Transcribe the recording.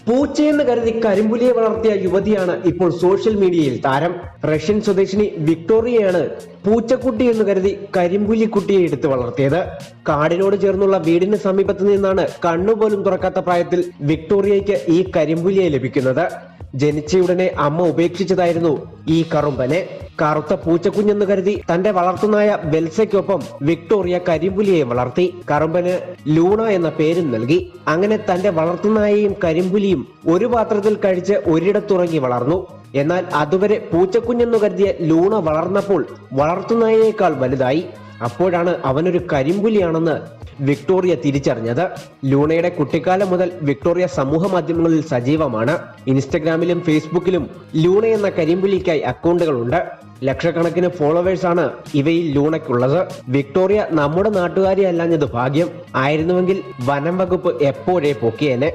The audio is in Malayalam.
പൂച്ചയെന്ന് കരുതി കരിമ്പുലിയെ വളർത്തിയ യുവതിയാണ് ഇപ്പോൾ സോഷ്യൽ മീഡിയയിൽ താരം. റഷ്യൻ സ്വദേശിനി വിക്ടോറിയയാണ് പൂച്ചക്കുട്ടി എന്ന് കരുതി കരിമ്പുലിക്കുട്ടിയെ എടുത്ത് വളർത്തിയത്. കാടിനോട് ചേർന്നുള്ള വീടിന് സമീപത്ത് നിന്നാണ് കണ്ണുപോലും തുറക്കാത്ത പ്രായത്തിൽ വിക്ടോറിയയ്ക്ക് ഈ കരിമ്പുലിയെ ലഭിക്കുന്നത്. ജനിച്ചയുടനെ അമ്മ ഉപേക്ഷിച്ചതായിരുന്നു ഈ കറുമ്പനെ. കറുത്ത പൂച്ചക്കുഞ്ഞെന്ന് കരുതി തന്റെ വളർത്തുനായ വെൽസയ്ക്കൊപ്പം വിക്ടോറിയ കരിമ്പുലിയെ വളർത്തി. കറുമ്പന് ലൂണ എന്ന പേരും നൽകി. അങ്ങനെ തന്റെ വളർത്തുനായയും കരിമ്പുലിയും ഒരു പാത്രത്തിൽ കഴിച്ച് ഒരിടത്തുറങ്ങി വളർന്നു. എന്നാൽ അതുവരെ പൂച്ചക്കുഞ്ഞെന്നു കരുതിയ ലൂണ വളർന്നപ്പോൾ വളർത്തുനായയേക്കാൾ വലുതായി. അപ്പോഴാണ് അവനൊരു കരിമ്പുലിയാണെന്ന് വിക്ടോറിയ തിരിച്ചറിഞ്ഞത്. ലൂണയുടെ കുട്ടിക്കാലം മുതൽ വിക്ടോറിയ സമൂഹ മാധ്യമങ്ങളിൽ സജീവമാണ്. ഇൻസ്റ്റഗ്രാമിലും ഫേസ്ബുക്കിലും ലൂണ എന്ന കരിമ്പുലിക്കായി അക്കൗണ്ടുകളുണ്ട്. ലക്ഷക്കണക്കിന് ഫോളോവേഴ്സാണ് ഇവയിൽ ലൂണയ്ക്കുള്ളത്. വിക്ടോറിയ നമ്മുടെ നാട്ടുകാരി അല്ലാഞ്ഞത് ഭാഗ്യം. ആയിരുന്നുവെങ്കിൽ വനം വകുപ്പ് എപ്പോഴേ പൊക്കിയേനെ.